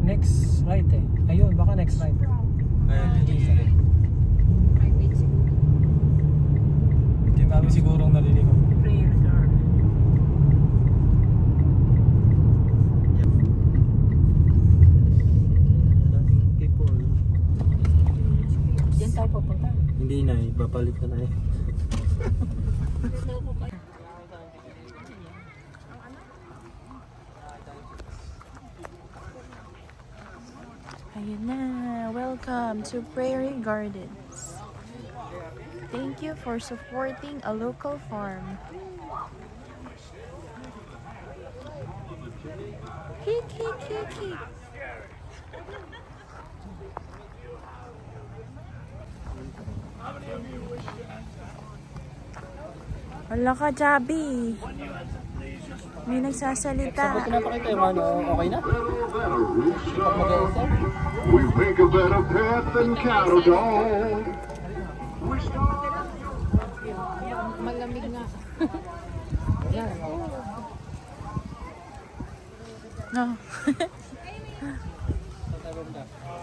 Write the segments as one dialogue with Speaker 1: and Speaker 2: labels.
Speaker 1: Next right eh. Ayun, baka next right. Yung dami sigurong naliligo.
Speaker 2: Diyan tayo pupunta.
Speaker 3: Hindi na eh, babalik na eh.
Speaker 4: Ayun na, welcome to Prairie Gardens. Thank you for supporting a local farm. Hik, hik, hik, hik. Wala ka, Jabi. May nagsasalita.
Speaker 3: Sabi pinapakita yung ano, okay na? Pag mag-isa?
Speaker 5: We think a better path than cattle dog.
Speaker 2: Malamig nga.
Speaker 4: No.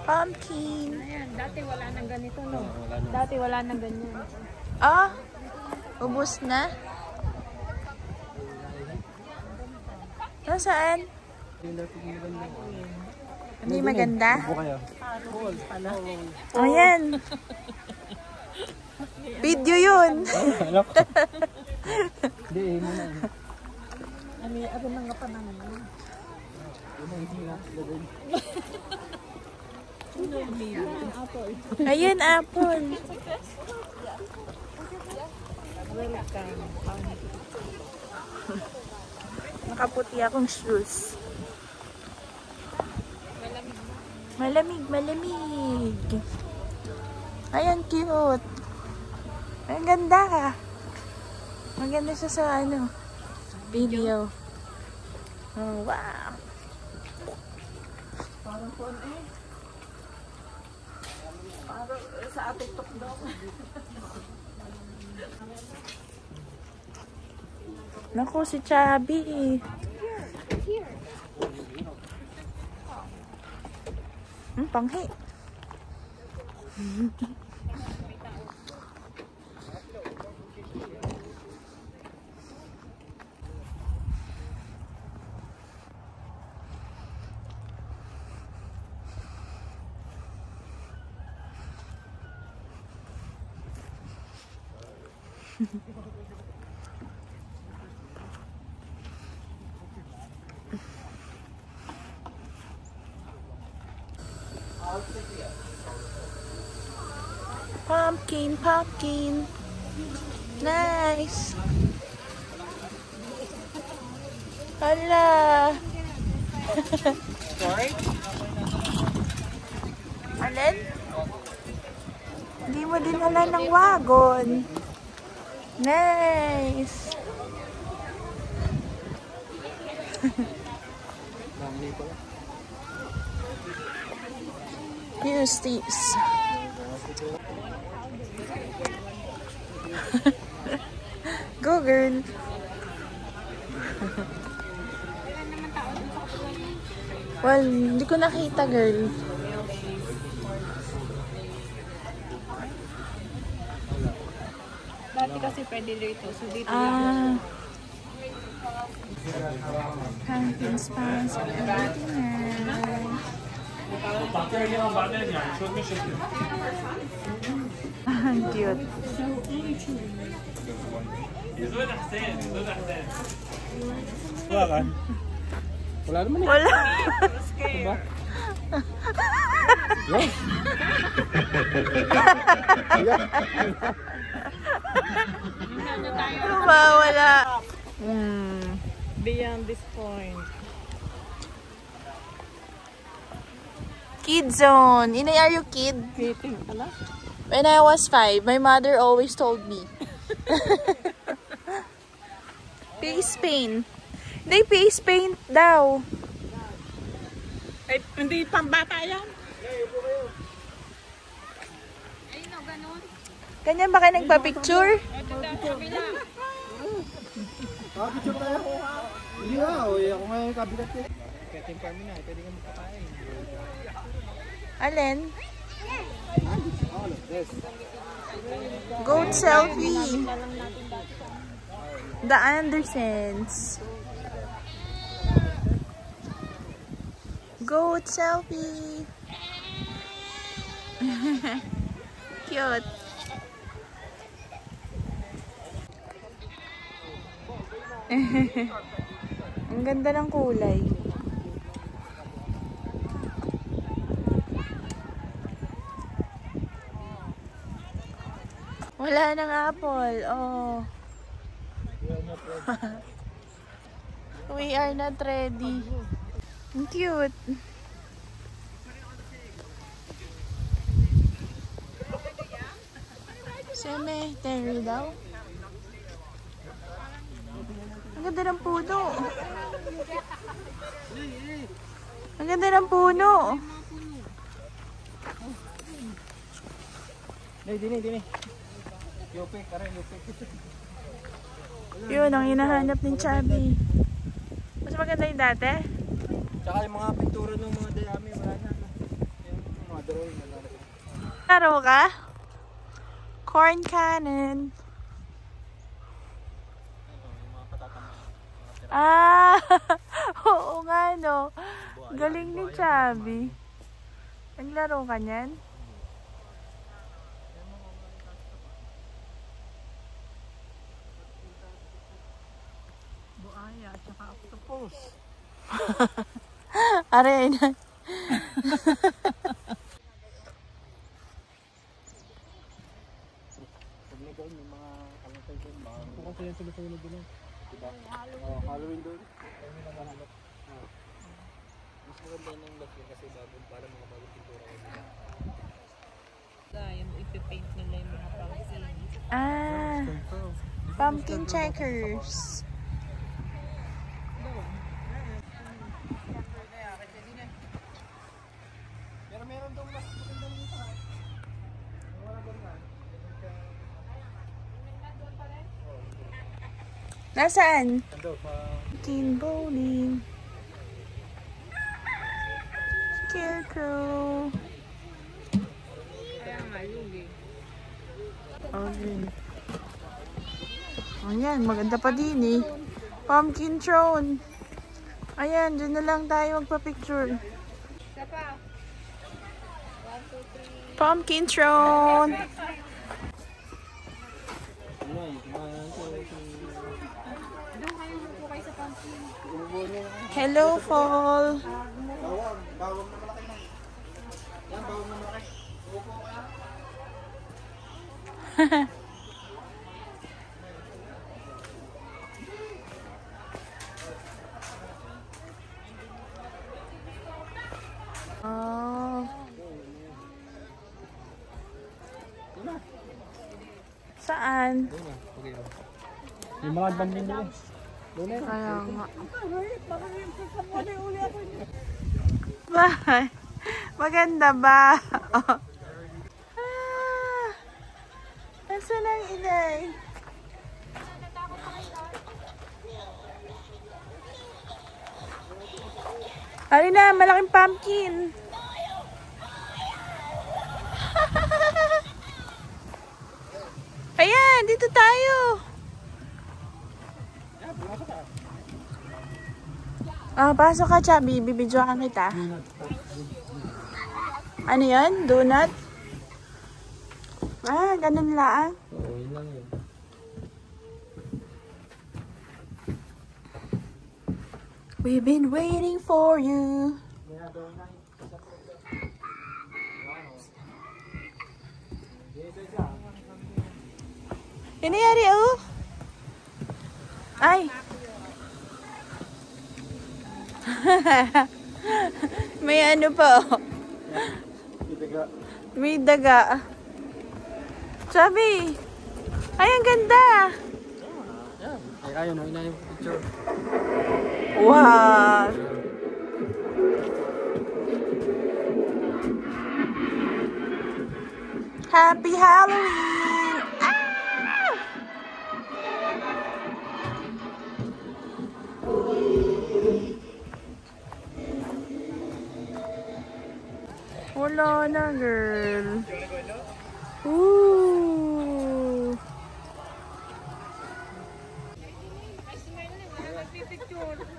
Speaker 4: Pumpkin.
Speaker 2: Ayan, dati wala nang ganito, no? Dati wala nang ganyan.
Speaker 4: Ah, ubos na? Nasaan? Hindi maganda?
Speaker 3: Upo kayo.
Speaker 4: Oh, yan. Video yun.
Speaker 3: Alam ko. Hindi, muna.
Speaker 2: Ano nang kapanangan mo?
Speaker 4: Ayun, apple. Nakaputi akong shoes. Malamig, malamig. Ayan, cute. Ang ganda. Maganda siya sa ano, video. Oh, wow.
Speaker 2: Parang phone eh. Parang sa ating tukdok.
Speaker 4: Naku, si Chubby. Panghi. Pumpkin, pumpkin. Nice. Hala.
Speaker 3: Sorry?
Speaker 4: Alin? Hindi mo dinala ng wagon. Nice. Here's these. Go, girl. Well, hindi ko nakita, girl.
Speaker 2: Dati kasi pwede dito. So dito lang.
Speaker 4: Pumpkin spice. Ang cute.
Speaker 3: Wala ka? Wala naman eh.
Speaker 4: Wala.
Speaker 3: Diba?
Speaker 4: Wala.
Speaker 2: Beyond this point.
Speaker 4: Kid zone. Inay, are you kid?
Speaker 2: Waiting. Ala?
Speaker 4: When I was 5, my mother always told me. Face paint. Hindi, face paint daw.
Speaker 2: Ay, hindi pambata yan.
Speaker 4: Ganyan ba kayo nagpa-picture?
Speaker 3: Picture tayo. Hindi nga, ako nga yung kabinet eh. Pwede yung farming na, pwede kang magpakain.
Speaker 4: Alin?
Speaker 3: All of this.
Speaker 4: Goat selfie. The Andersons. Goat selfie. Cute. Ang ganda ng kulay. Wala nang apple. Oh. We are not ready. Ang cute. Cemetery daw. Ang ganda ng puno. Ang ganda ng puno.
Speaker 3: Dini. Yope, kare, yope.
Speaker 4: Yun ang hinahanap ni Chubby. Mas maganda yung dati?
Speaker 3: Tsaka yung mga pintura ng mga dayami, wala na. Yung mga drawing na lang.
Speaker 4: Laro ka? Corn cannon. Ah! Oo nga no. Galing ni Chubby. Naglaro ka niyan? Buaya at saka octopus. Aray na.
Speaker 3: Yung mga kalantay doon, mga kasi yung sinusunod doon. Diba? Halloween doon. Mas maganda ng look yun kasi para mga bagong pintura ko nila.
Speaker 2: Yung ipipaint nila yung mga pumpkin.
Speaker 4: Ah, pumpkin checkers.
Speaker 3: Pero meron daw mas maganda nito. Wala doon na.
Speaker 4: Nasaan?
Speaker 3: Ando pa.
Speaker 4: King bowling. Scarecrow. Okay. Ayan, maganda pa din eh. Pumpkin throne. Ayan, dyan na lang tayo magpa-picture. Pumpkin throne. Hello, fall.
Speaker 3: Bawang na malaki na. Yan, bawang na malaki. Upo kaya.
Speaker 4: Oh. Saan?
Speaker 3: Yung mga banding nila.
Speaker 4: Kaya nga. Ba? Maganda ba? Oh. Ah, nasaan ang inay? Halina, malaking pumpkin. Ayan, dito tayo. Pasok ka, Chubby. Bibidyoan kita. Ano yan? Donut? Ganun lang.
Speaker 3: Oo, yun lang yun.
Speaker 4: We've been waiting for you. Nangyari, oh? Ay. May ano pa, oh. May daga. Sabi. Ay, ang ganda.
Speaker 3: Ay, ayun, ayun na yung picture.
Speaker 4: Wow. Happy Halloween. Ah! Wala na, girl. Ooh.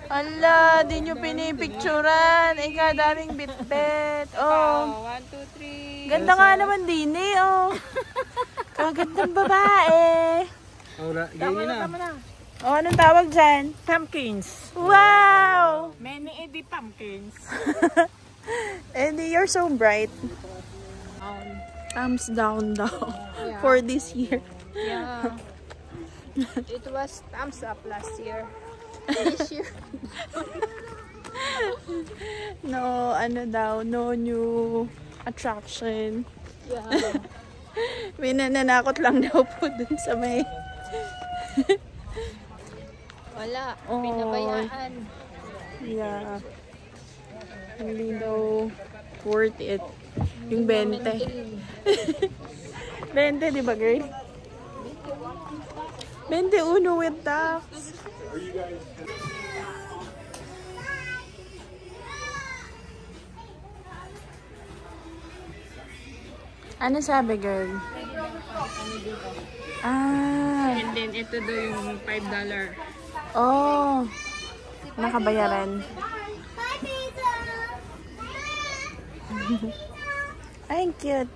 Speaker 4: Ala, di nyo pinipicturan. Ay, kadaming bitbit. Oh.
Speaker 2: 1, 2, 3.
Speaker 4: Ganda nga naman din eh, oh. Kagandang babae.
Speaker 3: Tama na.
Speaker 4: Oh, anong tawag dyan?
Speaker 1: Pumpkins.
Speaker 4: Wow!
Speaker 1: Many Eddie Pumpkins.
Speaker 4: Eddie, you're so bright. Thumbs down daw for this year.
Speaker 2: Yeah. It was thumbs up last year. This year.
Speaker 4: No, ano daw, no new attraction.
Speaker 2: Yeah.
Speaker 4: May nananakot lang daw po dun sa may...
Speaker 2: Wala.
Speaker 4: Oh.
Speaker 2: Pinabayaan.
Speaker 4: Yeah. Hindi daw worth it. Yung 20. 20, di ba, girl? 21 with tax. Ano sabi, girl? Ah.
Speaker 2: And then, ito daw yung $5.
Speaker 4: Oh. Nakabayaran. Ay, cute.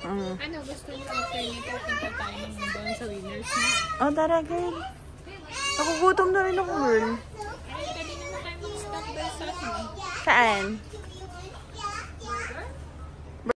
Speaker 2: Ano, gusto niyo after nito, punta tayo doon sa Winners na?
Speaker 4: Oh, tara, girl. Nakugutom na rin ako, girl.
Speaker 2: Ay, pwede naman tayo mag-stop doon sa ano?
Speaker 4: Saan?